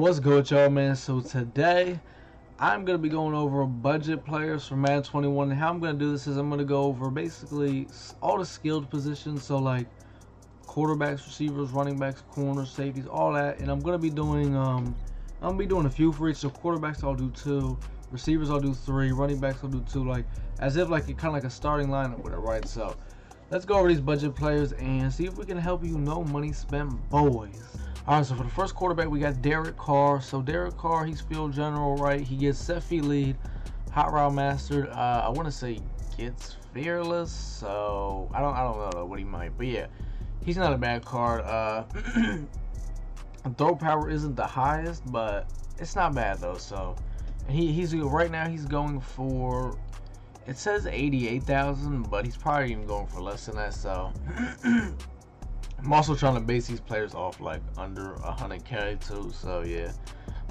What's good, y'all, man? So today I'm gonna be going over budget players for Madden 21. And how I'm gonna do this is I'm gonna go over basically all the skilled positions, so like quarterbacks, receivers, running backs, corners, safeties, all that. And I'm gonna be doing a few for each. So quarterbacks I'll do 2, receivers I'll do 3, running backs I'll do 2, like as if like kind of like a starting lineup with it, right? So let's go over these budget players and see if we can help you. No money spent, boys. Alright, so for the first quarterback, we got Carr. So Carr, he's field general, right? He gets set feet lead, hot route mastered. I want to say gets fearless. So I don't know what he might, but yeah, he's not a bad card. Throw power isn't the highest, but it's not bad though. So and he's right now he's going for, it says 88,000, but he's probably even going for less than that. So I'm also trying to base these players off like under 100K too, so yeah.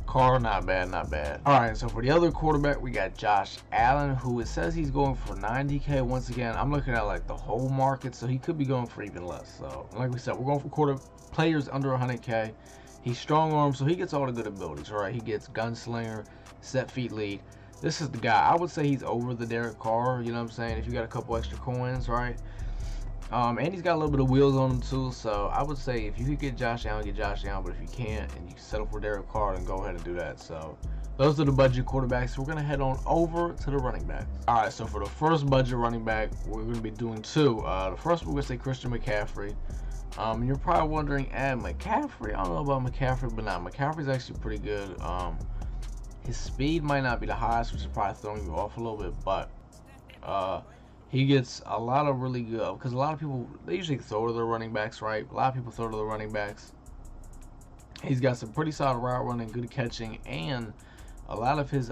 Carr, not bad, not bad. Alright, so for the other quarterback, we got Josh Allen, who it says he's going for 90K. Once again, I'm looking at like the whole market, so he could be going for even less. So like we said, we're going for players under 100K. He's strong arm, so he gets all the good abilities, right? He gets gunslinger, set feet lead. This is the guy. I would say he's over the Derek Carr, you know what I'm saying? If you got a couple extra coins, right? And he's got a little bit of wheels on him too, so I would say if you could get Josh Allen, get Josh Allen. But if you can't and you settle for Derek Carr, then go ahead and do that. So those are the budget quarterbacks. We're gonna head on over to the running backs. All right, so for the first budget running back, we're gonna be doing 2. The first we're gonna say Christian McCaffrey. You're probably wondering, McCaffrey? I don't know about McCaffrey, but nah, McCaffrey's actually pretty good. His speed might not be the highest, which is probably throwing you off a little bit, but he gets a lot of really good, because a lot of people, they usually throw to their running backs, right? A lot of people throw to the running backs. He's got some pretty solid route running, good catching, and a lot of his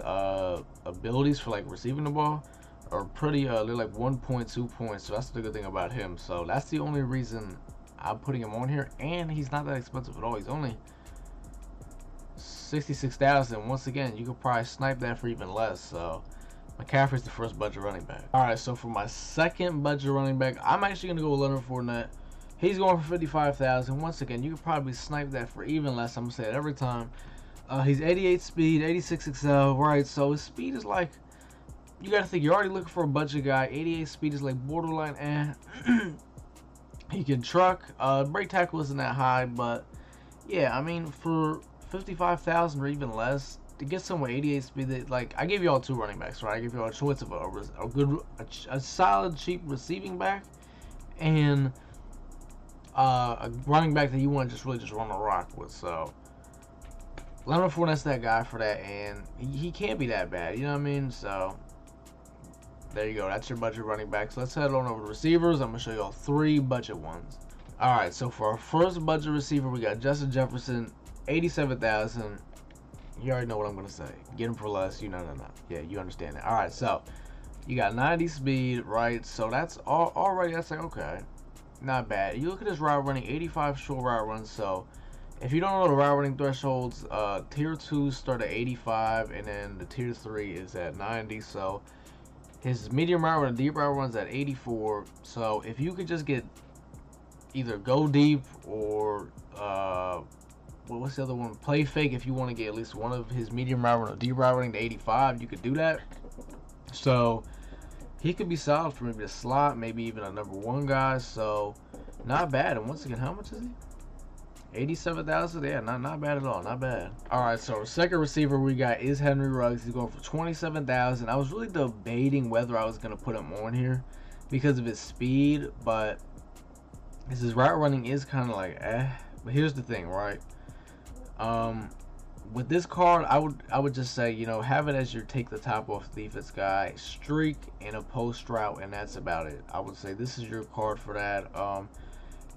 abilities for like receiving the ball are pretty, they're like 1.2 points, so that's the good thing about him. So that's the only reason I'm putting him on here, and he's not that expensive at all. He's only 66,000. Once again, you could probably snipe that for even less. So McCaffrey's the first budget running back. Alright, so for my second budget running back, I'm actually going to go with Leonard Fournette. He's going for 55,000. Once again, you could probably snipe that for even less. I'm going to say it every time. He's 88 speed, 86 excel, right? So his speed is like, you got to think, you're already looking for a budget guy. 88 speed is like borderline, He can truck. Break tackle isn't that high, but yeah, I mean, for 55,000 or even less, to get someone 88 speed, that, like, I gave you all 2 running backs, right? I gave you all a choice of a solid, cheap receiving back and a running back that you want to just really run a rock with. So Leonard Fournette's that guy for that, and he can't be that bad, you know what I mean? So there you go. That's your budget running backs. Let's head on over to receivers. I'm gonna show you all 3 budget ones. All right, so for our first budget receiver, we got Justin Jefferson, 87,000. You already know what I'm going to say. Get him for less. No. Yeah, you understand that. Alright, so you got 90 speed, right? So that's already, that's like, okay, not bad. You look at his route running, 85 short route runs. So if you don't know the route running thresholds, tier 2 start at 85, and then the tier 3 is at 90. So his medium route run and deep route runs at 84. So if you could just get either go deep or what's the other one? Play fake. If you want to get at least one of his medium route running or deep route running to 85, you could do that. So he could be solid for maybe the slot, maybe even a number 1 guy. So not bad. And once again, how much is he? 87,000. Yeah, not bad at all. Not bad. All right. So our second receiver we got is Henry Ruggs. He's going for 27,000. I was really debating whether I was gonna put him on here because of his speed, but his route running is kind of like But here's the thing, right? With this card, I would just say, you know, have it as your take the top off defense guy, streak in a post route, and that's about it. I would say this is your card for that.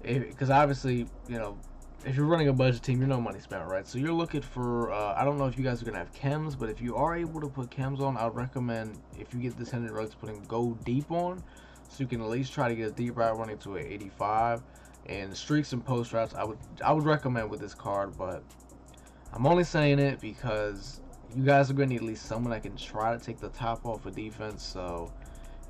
Because obviously, you know, if you're running a budget team, you're no money spent, right? So you're looking for, I don't know if you guys are gonna have chems, but if you are able to put chems on, I would recommend, if you get this Henry Ruggs, putting go deep on, so you can at least try to get a deep route running to an 85. And streaks and post routes, I would recommend with this card, but I'm only saying it because you guys are going to need at least someone that can try to take the top off of defense. So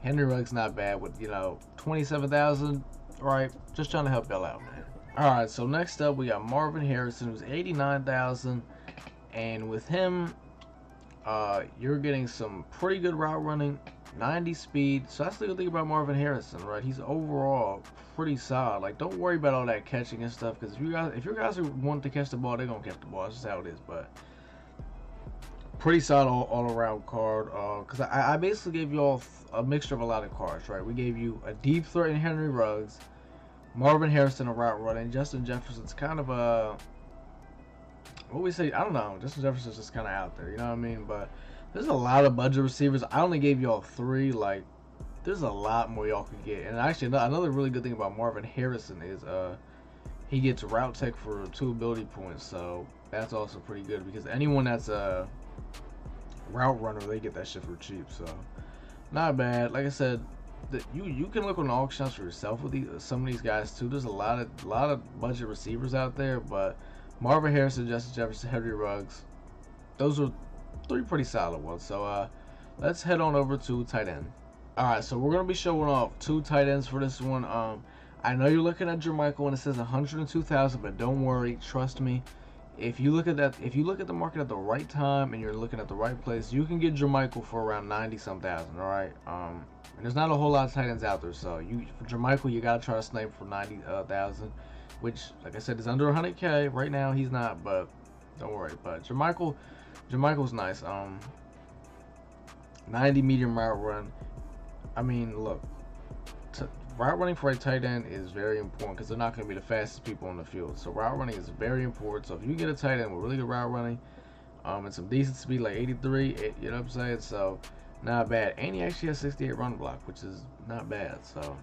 Henry Ruggs not bad with, you know, 27,000, right? Just trying to help y'all out, man. All right, so next up we got Marvin Harrison, who's 89,000. And with him, you're getting some pretty good route running, 90 speed. So that's the good thing about Marvin Harrison, right? He's overall pretty solid. Like, don't worry about all that catching and stuff, because if your guys want to catch the ball, they're gonna catch the ball. That's just how it is. But pretty solid all around card. Because I basically gave you all a mixture of a lot of cards, right? We gave you a deep threat in Henry Ruggs, Marvin Harrison a route running, Justin Jefferson's kind of a, what we say, I don't know. Justin Jefferson's just kind of out there, you know what I mean? But there's a lot of budget receivers. I only gave y'all 3. Like, there's a lot more y'all could get. And actually, another really good thing about Marvin Harrison is he gets route tech for 2 ability points. So that's also pretty good, because anyone that's a route runner, they get that shit for cheap. So not bad. Like I said, you can look on the auction house for yourself with some of these guys too. There's a lot of budget receivers out there, but Marvin Harrison, Justin Jefferson, Henry Ruggs, those are 3 pretty solid ones. So let's head on over to tight end. Alright, so we're gonna be showing off 2 tight ends for this one. I know you're looking at Jermichael and it says 102,000, but don't worry, trust me. If you look at the market at the right time and you're looking at the right place, you can get Jermichael for around 90-some thousand. All right. And there's not a whole lot of tight ends out there, so for Jermichael, you gotta try to snipe for 90,000, which, like I said, is under 100K right now. He's not, but don't worry. But Jermichael's nice. 90 medium route run. I mean, look, route running for a tight end is very important, because they're not going to be the fastest people on the field. So route running is very important. So if you get a tight end with really good route running, and some decent speed like 83, you know what I'm saying? So not bad. And he actually has 68 run block, which is not bad. So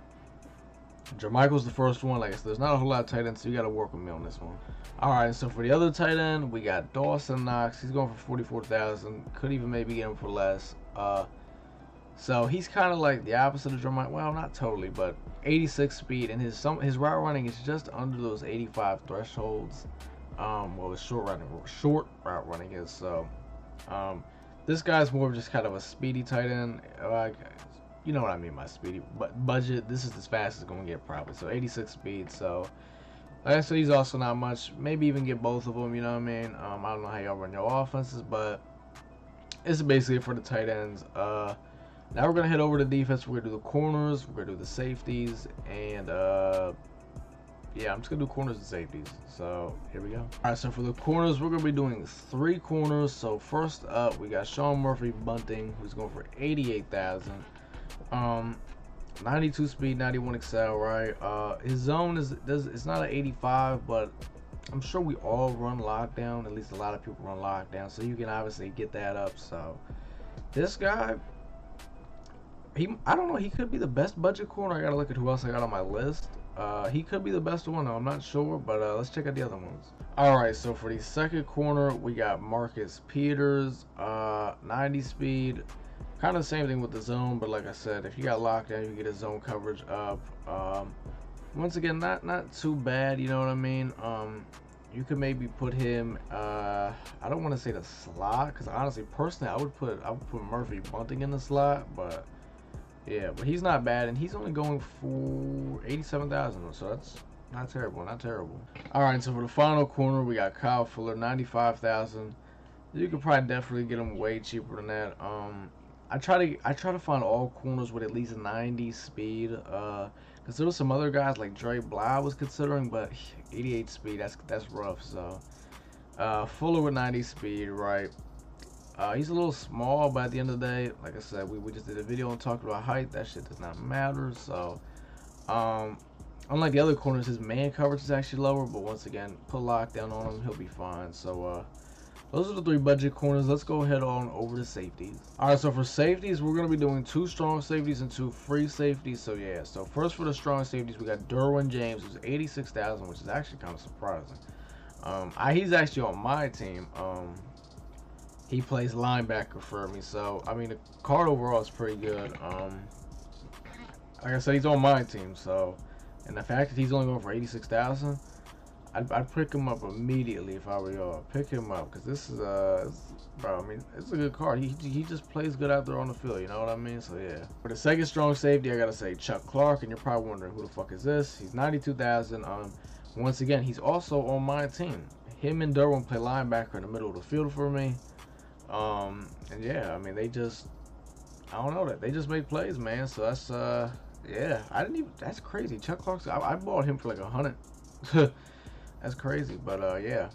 Jermichael's the first one. Like I said, there's not a whole lot of tight ends, so you got to work with me on this one. All right, so for the other tight end, we got Dawson Knox. He's going for 44,000. Could even maybe get him for less. So he's kind of like the opposite of Jermichael. Well, not totally, but 86 speed, and his route running is just under those 85 thresholds. Well, his short route running is. So this guy's more of just kind of a speedy tight end. You know what I mean by speedy, but budget. This is as fast as it's gonna get probably. So 86 speed. So like I said, he's also not much. Maybe even get both of them. You know what I mean? I don't know how y'all run your offenses, but it's basically for the tight ends. Now we're gonna head over to defense. We're gonna do the corners. We're gonna do the safeties, and yeah, I'm just gonna do corners and safeties. So here we go. All right, so for the corners, we're gonna be doing 3 corners. So first up, we got Sean Murphy-Bunting, who's going for 88,000. 92 speed, 91 excel, right? His zone it's not an 85, but I'm sure we all run lockdown. At least a lot of people run lockdown, so you can obviously get that up. So this guy, I don't know, he could be the best budget corner. I gotta look at who else I got on my list. He could be the best one, though. I'm not sure, but let's check out the other ones. Alright, so for the second corner, we got Marcus Peters, 90 speed. Kind of the same thing with the zone, but like I said, if you got lockdown, you get his zone coverage up. Once again, not too bad, you know what I mean? You could maybe put him, I don't want to say the slot, because honestly, personally, I would put Murphy-Bunting in the slot, but yeah, but he's not bad, and he's only going for 87,000, so that's not terrible, All right, so for the final corner, we got Kyle Fuller, 95,000. You could probably definitely get him way cheaper than that. I try to find all corners with at least 90 speed. Cause there was some other guys like Dre Bly was considering, but 88 speed, that's rough. So Fuller with 90 speed, right? He's a little small, but at the end of the day, like I said, we just did a video and talked about height. That shit does not matter. So unlike the other corners, his man coverage is actually lower, but once again, put lockdown on him, he'll be fine. So those are the 3 budget corners. Let's go ahead on over to safeties. All right, so for safeties, we're going to be doing 2 strong safeties and 2 free safeties. So yeah, so first for the strong safeties, we got Derwin James, who's 86,000, which is actually kind of surprising. He's actually on my team. He plays linebacker for me, so I mean the card overall is pretty good. Like I said, he's on my team, so, and the fact that he's only going for 86,000. I'd pick him up immediately if I were y'all. Pick him up, because this is bro, I mean, it's a good card. He just plays good out there on the field, you know what I mean? So yeah. For the second strong safety, I gotta say Chuck Clark, and you're probably wondering who the fuck is this? He's 92,000. Once again, he's also on my team. him and Derwin play linebacker in the middle of the field for me. And yeah, I mean, they just, I don't know, that they just make plays, man. So that's yeah, I didn't even, that's crazy. Chuck Clarkson, I bought him for like 100. That's crazy, but yeah.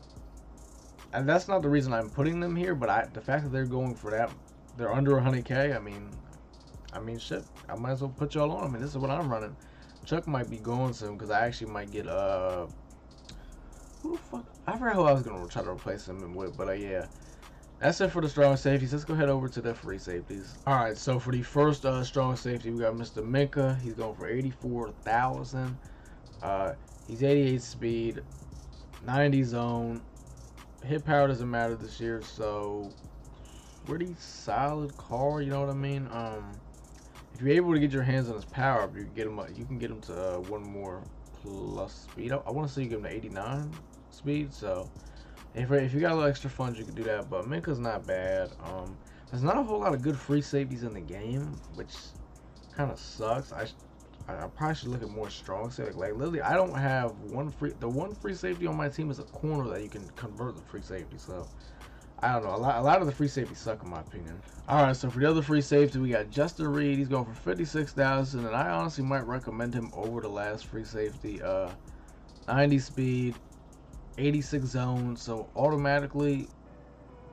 And that's not the reason I'm putting them here, but the fact that they're going for that, they're under 100K. I mean, shit, I might as well put y'all on. I mean, this is what I'm running. Chuck might be going soon because I actually might get who the fuck? I forgot who I was gonna try to replace him with, but yeah. That's it for the strong safeties. Let's go head over to the free safeties. All right, so for the first strong safety, we got Mr. Minkah. He's going for 84,000. He's 88 speed, 90 zone. Hit power doesn't matter this year, so pretty solid Carr. You know what I mean? If you're able to get your hands on his power up, you can get him to one more plus speed. I want to say you give him to 89 speed. So if you got a little extra funds, you can do that. But Minkah's not bad. There's not a whole lot of good free safeties in the game, which kind of sucks. I probably should look at more strong safety. Like literally, I don't have the one free safety on my team is a corner that you can convert the free safety. So I don't know. A lot of the free safeties suck in my opinion. All right, so for the other free safety, we got Justin Reid. He's going for 56,000, and I honestly might recommend him over the last free safety. 90 speed, 86 zone. So automatically,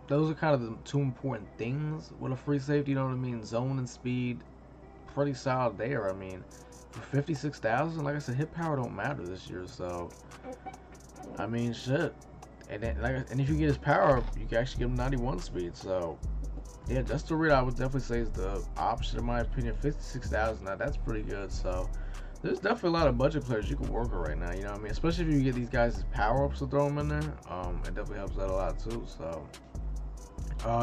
those are kind of the two important things with a free safety. You know what I mean? Zone and speed, pretty solid there. I mean, for 56,000, like I said, hit power don't matter this year. So I mean, shit. And then, and if you get his power up, you can actually give him 91 speed. So yeah, Justin Reid, I would definitely say is the option in my opinion. 56,000, now that's pretty good. So there's definitely a lot of budget players you can work with right now. You know what I mean? Especially if you get these guys' power ups to throw them in there. It definitely helps out a lot too. So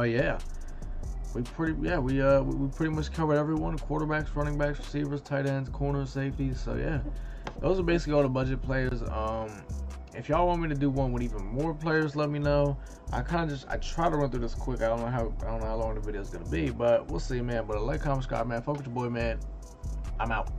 yeah. We pretty much covered everyone: quarterbacks, running backs, receivers, tight ends, corners, safeties. So yeah, those are basically all the budget players. If y'all want me to do one with even more players, let me know. I try to run through this quick. I don't know how long the video is gonna be, but we'll see, man. But like, comment, subscribe, man. Fuck with your boy, man. I'm out.